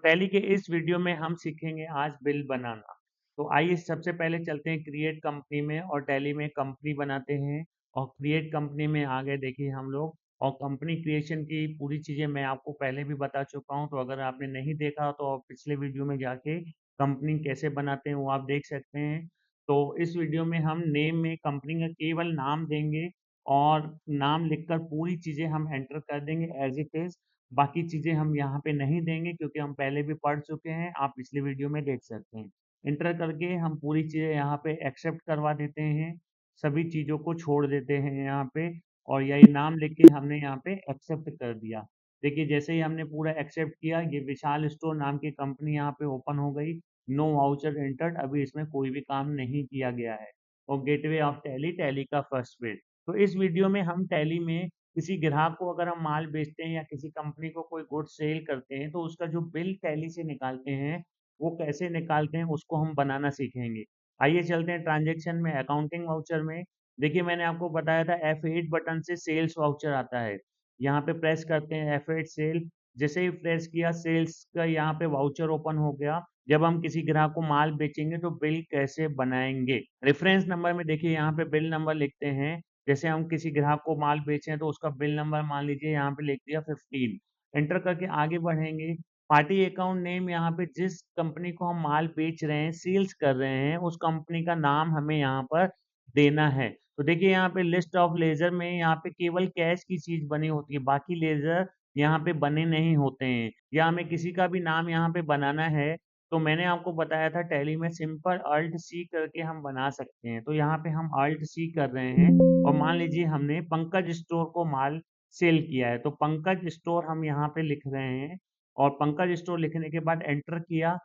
Tally के इस video में हम सीखेंगे आज बिल बनाना। तो आइए सबसे पहले चलते हैं क्रिएट कंपनी में और टैली में कंपनी बनाते हैं और क्रिएट कंपनी में आ गए देखिए हम लोग। और कंपनी क्रिएशन की पूरी चीज़ें मैं आपको पहले भी बता चुका हूँ, तो अगर आपने नहीं देखा तो आप पिछले वीडियो में जाके कंपनी कैसे बनाते हैं वो आप देख सकते हैं। तो इस वीडियो में हम नेम में कंपनी का केवल नाम देंगे और नाम लिखकर पूरी चीज़ें हम एंटर कर देंगे एज इट इज़। बाकी चीज़ें हम यहाँ पे नहीं देंगे क्योंकि हम पहले भी पढ़ चुके हैं, आप पिछले वीडियो में देख सकते हैं। इंटर करके हम पूरी चीज़ें यहाँ पे एक्सेप्ट करवा देते हैं, सभी चीज़ों को छोड़ देते हैं यहाँ पे। और यही नाम लिख के हमने यहाँ पे एक्सेप्ट कर दिया। देखिए जैसे ही हमने पूरा एक्सेप्ट किया, ये विशाल स्टोर नाम की कंपनी यहाँ पे ओपन हो गई। नो वाउचर एंटर्ड, अभी इसमें कोई भी काम नहीं किया गया है। और गेटवे ऑफ टैली, टैली का फर्स्ट पेज। तो इस वीडियो में हम टैली में किसी ग्राहक को अगर हम माल बेचते हैं या किसी कंपनी को कोई गुड सेल करते हैं तो उसका जो बिल टैली से निकालते हैं वो कैसे निकालते हैं उसको हम बनाना सीखेंगे। आइए चलते हैं ट्रांजैक्शन में, अकाउंटिंग वाउचर में। देखिए मैंने आपको बताया था F8 बटन से सेल्स वाउचर आता है। यहाँ पे प्रेस करते हैं F8 सेल। जैसे ही प्रेस किया सेल्स का यहाँ पे वाउचर ओपन हो गया। जब हम किसी ग्राहक को माल बेचेंगे तो बिल कैसे बनाएंगे। रेफरेंस नंबर में देखिए यहाँ पे बिल नंबर लिखते हैं। जैसे हम किसी ग्राहक को माल बेचे हैं तो उसका बिल नंबर मान लीजिए यहाँ पे लिख दिया 15। एंटर करके आगे बढ़ेंगे। पार्टी अकाउंट नेम, यहाँ पे जिस कंपनी को हम माल बेच रहे हैं, सेल्स कर रहे हैं, उस कंपनी का नाम हमें यहाँ पर देना है। तो देखिए यहाँ पे लिस्ट ऑफ लेजर में यहाँ पे केवल कैश की चीज बनी होती है, बाकी लेजर यहाँ पे बने नहीं होते हैं। या हमें किसी का भी नाम यहाँ पे बनाना है तो मैंने आपको बताया था टैली में सिंपल अल्ट सी करके हम बना सकते हैं। तो यहाँ पे हम अल्ट सी कर रहे हैं और मान लीजिए हमने पंकज स्टोर को माल सेल किया है तो पंकज स्टोर हम यहाँ पे लिख रहे हैं। और पंकज स्टोर लिखने के बाद एंटर किया।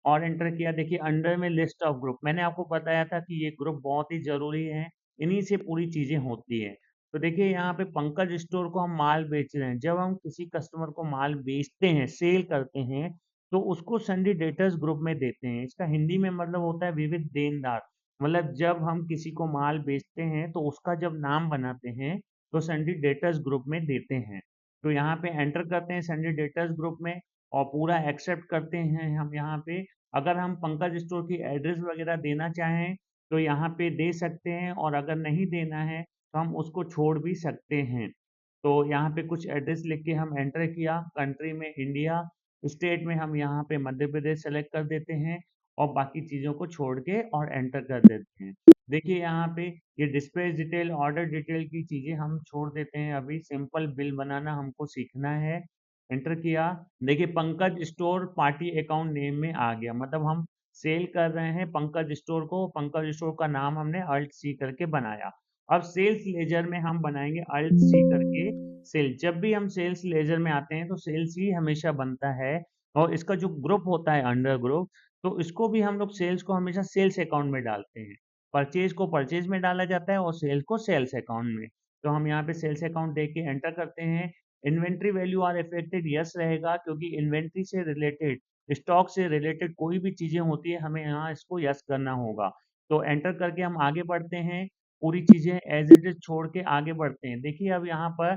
और एंटर किया, देखिए अंडर में लिस्ट ऑफ ग्रुप, मैंने आपको बताया था कि ये ग्रुप बहुत ही जरूरी है, इन्हीं से पूरी चीजें होती है। तो देखिए यहाँ पे पंकज स्टोर को हम माल बेच रहे हैं। जब हम किसी कस्टमर को माल बेचते हैं, सेल करते हैं, तो उसको सन्डी डेटर्स ग्रुप में देते हैं। इसका हिंदी में मतलब होता है विविध देनदार। मतलब जब हम किसी को माल बेचते हैं तो उसका जब नाम बनाते हैं तो सन्डी डेटर्स ग्रुप में देते हैं। तो यहाँ पे एंटर करते हैं सन्डी डेटर्स ग्रुप में और पूरा एक्सेप्ट करते हैं हम यहाँ पे। अगर हम पंकज स्टोर की एड्रेस वगैरह देना चाहें तो यहाँ पे दे सकते हैं, और अगर नहीं देना है तो हम उसको छोड़ भी सकते हैं। तो यहाँ पे कुछ एड्रेस लिख के हम एंटर किया। कंट्री में इंडिया, स्टेट में हम यहाँ पे मध्य प्रदेश सेलेक्ट कर देते हैं और बाकी चीज़ों को छोड़ के और एंटर कर देते हैं। देखिए यहाँ पे ये डिस्पैच डिटेल, ऑर्डर डिटेल की चीज़ें हम छोड़ देते हैं। अभी सिंपल बिल बनाना हमको सीखना है। एंटर किया। देखिए Pankaj store party account name में आ गया, मतलब हम सेल कर रहे हैं पंकज स्टोर को। पंकज स्टोर का नाम हमने अल्ट सी करके बनाया। अब सेल्स लेजर में हम बनाएंगे अल्ट सी करके सेल। जब भी हम सेल्स लेजर में आते हैं तो सेल्स ही हमेशा बनता है। और इसका जो ग्रुप होता है अंडर ग्रुप, तो इसको भी हम लोग सेल्स को हमेशा सेल्स अकाउंट में डालते हैं। परचेज को परचेज में डाला जाता है और सेल्स को सेल्स अकाउंट में। तो हम यहाँ पे सेल्स अकाउंट देख के एंटर करते हैं। Inventory value are affected, yes रहेगा, क्योंकि इन्वेंट्री से रिलेटेड, स्टॉक से रिलेटेड कोई भी चीजें होती है हमें यहाँ इसको यस करना होगा। तो एंटर करके हम आगे बढ़ते हैं। पूरी चीजें एज इट इज छोड़ के आगे बढ़ते हैं। देखिए अब यहाँ पर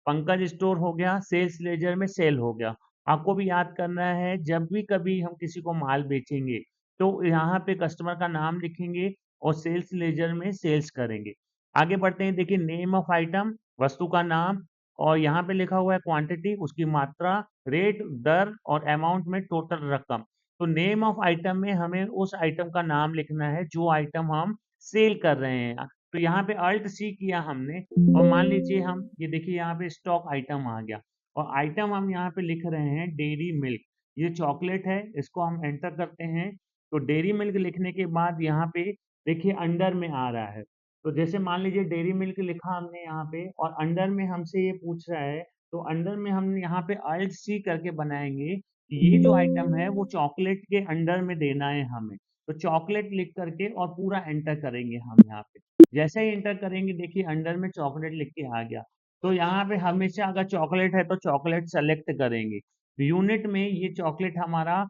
पंकज स्टोर हो गया, सेल्स लेजर में सेल हो गया। आपको भी याद करना है, जब भी कभी हम किसी को माल बेचेंगे तो यहाँ पे कस्टमर का नाम लिखेंगे और सेल्स लेजर में सेल्स करेंगे। आगे बढ़ते हैं। देखिए नेम ऑफ आइटम, वस्तु का नाम, और यहाँ पे लिखा हुआ है क्वांटिटी, उसकी मात्रा, रेट दर, और अमाउंट में टोटल रकम। तो नेम ऑफ आइटम में हमें उस आइटम का नाम लिखना है जो आइटम हम सेल कर रहे हैं। तो यहाँ पे अल्ट सी किया हमने और मान लीजिए हम ये देखिए यहाँ पे स्टॉक आइटम आ गया। और आइटम हम यहाँ पे लिख रहे हैं डेयरी मिल्क, ये चॉकलेट है, इसको हम एंटर करते हैं। तो डेयरी मिल्क लिखने के बाद यहाँ पे देखिए अंडर में आ रहा है। तो जैसे मान लीजिए डेयरी मिल्क लिखा हमने यहाँ पे और अंडर में हमसे ये पूछ रहा है, तो अंडर में हम यहाँ पे अल्ट सी करके बनाएंगे कि ये जो आइटम है वो चॉकलेट के अंडर में देना है हमें। तो चॉकलेट लिख करके और पूरा एंटर करेंगे हम यहाँ पे। जैसे ही एंटर करेंगे देखिए अंडर में चॉकलेट लिख के आ गया। तो यहाँ पे हमेशा अगर चॉकलेट है तो चॉकलेट सेलेक्ट करेंगे। यूनिट में ये चॉकलेट हमारा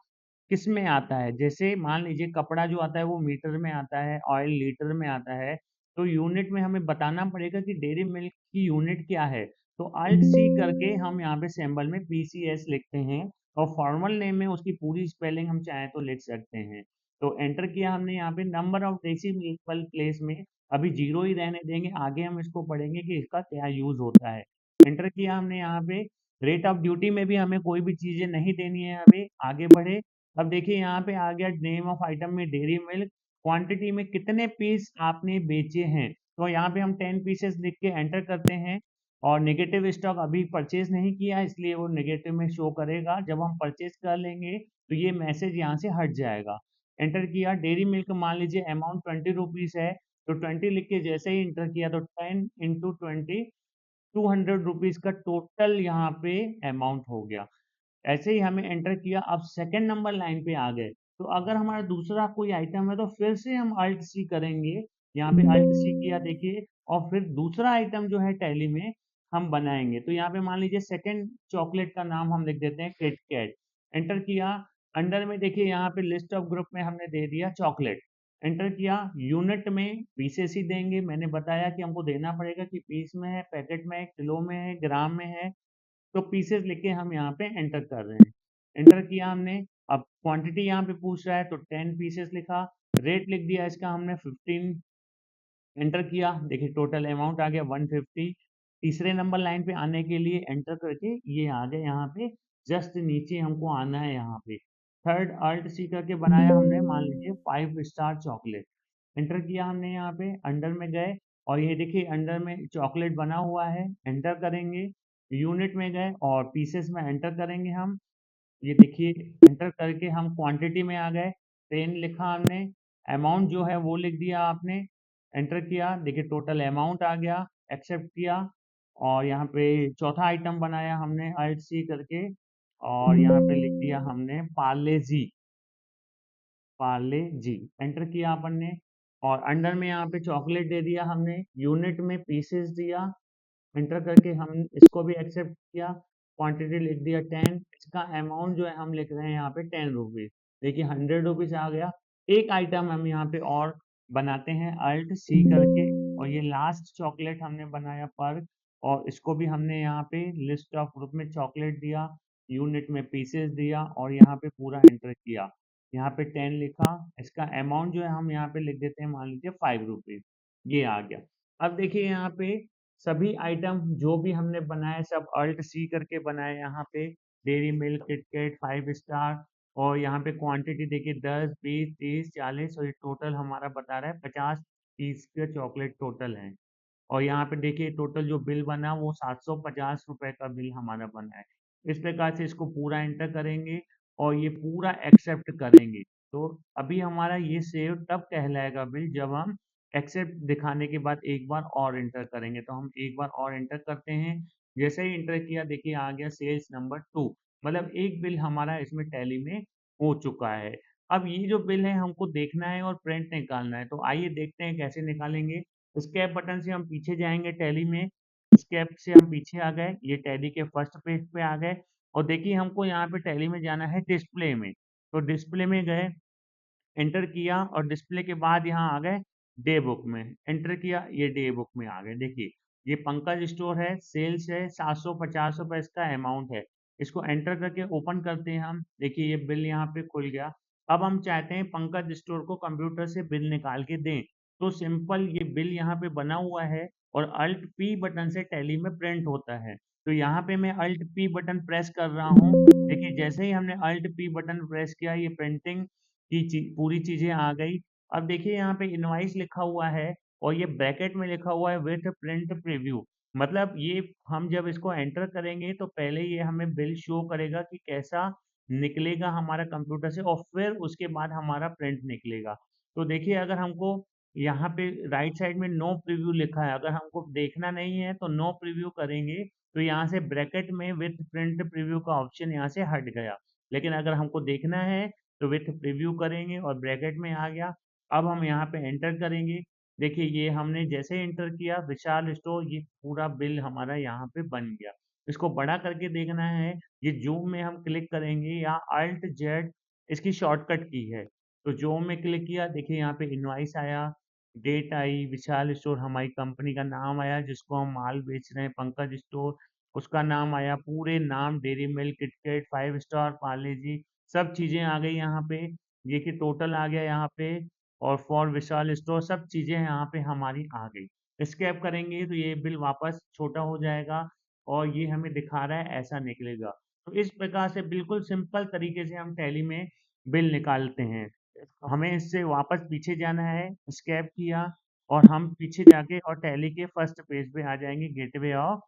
किस में आता है, जैसे मान लीजिए कपड़ा जो आता है वो मीटर में आता है, ऑयल लीटर में आता है। तो यूनिट में हमें बताना पड़ेगा कि डेयरी मिल्क की यूनिट क्या है। तो अल्ट सी करके हम यहाँ पे सिंबल में पीसीएस लिखते हैं और फॉर्मल नेम में उसकी पूरी स्पेलिंग हम चाहें तो लिख सकते हैं। तो एंटर किया हमने यहाँ पे नंबर ऑफ डेसिमल प्लेस में अभी 0 ही रहने देंगे, आगे हम इसको पढ़ेंगे कि इसका क्या यूज़ होता है। एंटर किया हमने यहाँ पे रेट ऑफ ड्यूटी में भी हमें कोई भी चीज़ें नहीं देनी है अभी, आगे बढ़े। अब देखिए यहाँ पे आ गया नेम ऑफ आइटम में डेयरी मिल्क, क्वांटिटी में कितने पीस आपने बेचे हैं, तो यहाँ पे हम 10 पीसेस लिख के एंटर करते हैं। और नेगेटिव स्टॉक अभी परचेज नहीं किया इसलिए वो नेगेटिव में शो करेगा, जब हम परचेज कर लेंगे तो ये मैसेज यहाँ से हट जाएगा। एंटर किया डेयरी मिल्क, मान लीजिए अमाउंट 20 रुपीज़ है, तो 20 लिख के जैसे ही एंटर किया तो 10 इंटू 20 200 रुपीज़ का टोटल यहाँ पे अमाउंट हो गया। ऐसे ही हमें एंटर किया, अब सेकंड नंबर लाइन पे आ गए। तो अगर हमारा दूसरा कोई आइटम है तो फिर से हम अल्ट सी करेंगे, यहाँ पे अल्ट सी किया देखिए, और फिर दूसरा आइटम जो है टैली में हम बनाएंगे। तो यहाँ पे मान लीजिए सेकंड चॉकलेट का नाम हम लिख देते हैं किट कैट। एंटर किया, अंडर में देखिए यहाँ पे लिस्ट ऑफ ग्रुप में हमने दे दिया चॉकलेट। एंटर किया, यूनिट में पीसेस ही देंगे, मैंने बताया कि हमको देना पड़ेगा कि पीस में है, पैकेट में है, किलो में है, ग्राम में है। तो पीसेस लिख के हम यहाँ पे एंटर कर रहे हैं। एंटर किया हमने, अब क्वांटिटी यहाँ पे पूछ रहा है तो 10 पीसेस लिखा। रेट लिख दिया इसका हमने 15। एंटर किया, देखिए टोटल अमाउंट आ गया 150। तीसरे नंबर लाइन पे आने के लिए एंटर करके ये आ गए यहाँ पे, जस्ट नीचे हमको आना है यहाँ पे। थर्ड अल्ट सी करके बनाया हमने, मान लीजिए 5 स्टार चॉकलेट। एंटर किया हमने यहाँ पे, अंडर में गए और ये देखिए अंडर में चॉकलेट बना हुआ है, एंटर करेंगे। यूनिट में गए और पीसेस में एंटर करेंगे हम, ये देखिए एंटर करके हम क्वांटिटी में आ गए, 10 लिखा हमने। अमाउंट जो है वो लिख दिया आपने, एंटर किया, देखिए टोटल अमाउंट आ गया, एक्सेप्ट किया। और यहाँ पे चौथा आइटम बनाया हमने अल्ट सी करके, और यहाँ पे लिख दिया हमने पार्ले जी, पार्ले जी। एंटर किया अपन ने, और अंडर में यहाँ पे चॉकलेट दे दिया हमने, यूनिट में पीसेस दिया, एंटर करके हम इसको भी एक्सेप्ट किया। क्वांटिटी लिख दिया 10, इसका अमाउंट जो है हम लिख रहे हैं यहाँ पे 10 रुपीज़। देखिए 100 रुपीज़ आ गया। एक आइटम हम यहाँ पे और बनाते हैं अल्ट सी करके, और ये लास्ट चॉकलेट हमने बनाया पर, और इसको भी हमने यहाँ पे लिस्ट ऑफ ग्रुप में चॉकलेट दिया, यूनिट में पीसेस दिया, और यहाँ पे पूरा एंटर किया। यहाँ पे 10 लिखा, इसका अमाउंट जो है हम यहाँ पे लिख देते हैं, मान लीजिए 5 रुपीज़। ये आ गया। अब देखिए यहाँ पे सभी आइटम जो भी हमने बनाए सब अल्ट सी करके बनाए यहाँ पे, डेयरी मिल्क, किटकैट, 5 स्टार। और यहाँ पे क्वांटिटी देखिए 10, 20, 30, 40, और ये टोटल हमारा बता रहा है 50 पीस के चॉकलेट टोटल हैं। और यहाँ पे देखिए टोटल जो बिल बना वो 750 रुपए का बिल हमारा बना है। इस प्रकार से इसको पूरा एंटर करेंगे और ये पूरा एक्सेप्ट करेंगे। तो अभी हमारा ये सेव तब कहलाएगा बिल जब हम एक्सेप्ट दिखाने के बाद एक बार और एंटर करेंगे। तो हम एक बार और एंटर करते हैं, जैसे ही एंटर किया देखिए आ गया सेल्स नंबर 2, मतलब एक बिल हमारा इसमें टैली में हो चुका है। अब ये जो बिल है हमको देखना है और प्रिंट निकालना है, तो आइए देखते हैं कैसे निकालेंगे। स्केप बटन से हम पीछे जाएंगे टैली में, स्केप से हम पीछे आ गए, ये टैली के फर्स्ट पेज पे आ गए। और देखिए हमको यहाँ पे टैली में जाना है डिस्प्ले में, तो डिस्प्ले में गए, एंटर किया, और डिस्प्ले के बाद यहाँ आ गए डे बुक में, एंटर किया, ये डे बुक में आ गए। देखिए ये पंकज स्टोर है, सेल्स है 750 रुपये इसका अमाउंट है। इसको एंटर करके ओपन करते हैं हम, देखिए ये बिल यहाँ पे खुल गया। अब हम चाहते हैं पंकज स्टोर को कंप्यूटर से बिल निकाल के दें, तो सिंपल ये बिल यहाँ पे बना हुआ है और अल्ट पी बटन से टैली में प्रिंट होता है। तो यहाँ पे मैं अल्ट पी बटन प्रेस कर रहा हूँ, देखिए जैसे ही हमने अल्ट पी बटन प्रेस किया ये प्रिंटिंग की पूरी चीजें आ गई। अब देखिए यहाँ पे इनवाइस लिखा हुआ है और ये ब्रैकेट में लिखा हुआ है विथ प्रिंट प्रीव्यू, मतलब ये हम जब इसको एंटर करेंगे तो पहले ये हमें बिल शो करेगा कि कैसा निकलेगा हमारा कंप्यूटर से, और फिर उसके बाद हमारा प्रिंट निकलेगा। तो देखिए अगर हमको यहाँ पे राइट साइड में नो प्रीव्यू लिखा है, अगर हमको देखना नहीं है तो नो प्रीव्यू करेंगे, तो यहाँ से ब्रैकेट में विथ प्रिंट प्रीव्यू का ऑप्शन यहाँ से हट गया। लेकिन अगर हमको देखना है तो विथ प्रीव्यू करेंगे और ब्रैकेट में आ गया। अब हम यहाँ पे एंटर करेंगे, देखिए ये हमने जैसे एंटर किया विशाल स्टोर, ये पूरा बिल हमारा यहाँ पे बन गया। इसको बड़ा करके देखना है, ये जूम में हम क्लिक करेंगे या अल्ट जेड इसकी शॉर्टकट की है। तो जूम में क्लिक किया, देखिए यहाँ पे इनवाइस आया, डेट आई, विशाल स्टोर हमारी कंपनी का नाम आया जिसको हम माल बेच रहे हैं, पंकज स्टोर, उसका नाम आया, पूरे नाम dairy milk, kitkat, 5 star, Parle G, सब चीज़ें आ गई यहाँ पे। ये कि टोटल आ गया यहाँ पे, और फॉर विशाल स्टोर सब चीज़ें यहाँ पे हमारी आ गई। एस्केप करेंगे तो ये बिल वापस छोटा हो जाएगा और ये हमें दिखा रहा है ऐसा निकलेगा। तो इस प्रकार से बिल्कुल सिंपल तरीके से हम टैली में बिल निकालते हैं। हमें इससे वापस पीछे जाना है, एस्केप किया और हम पीछे जाके और टैली के फर्स्ट पेज पे आ जाएँगे, गेटवे ऑफ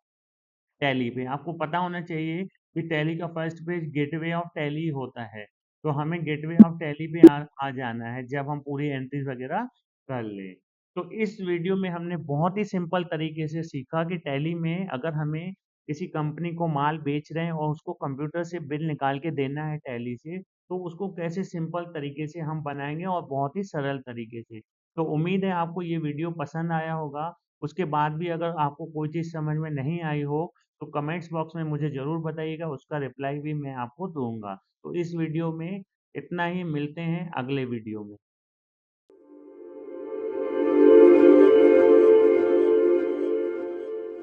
टैली पे। आपको पता होना चाहिए कि टैली का first page gateway of tally होता है। तो हमें गेटवे ऑफ टैली पे आ जाना है जब हम पूरी एंट्रीज वगैरह कर लें। तो इस वीडियो में हमने बहुत ही सिंपल तरीके से सीखा कि टैली में अगर हमें किसी कंपनी को माल बेच रहे हैं और उसको कंप्यूटर से बिल निकाल के देना है टैली से, तो उसको कैसे सिंपल तरीके से हम बनाएँगे और बहुत ही सरल तरीके से। तो उम्मीद है आपको ये वीडियो पसंद आया होगा। उसके बाद भी अगर आपको कोई चीज़ समझ में नहीं आई हो, तो कमेंट्स बॉक्स में मुझे ज़रूर बताइएगा, उसका रिप्लाई भी मैं आपको दूँगा। तो इस वीडियो में इतना ही, मिलते हैं अगले वीडियो में।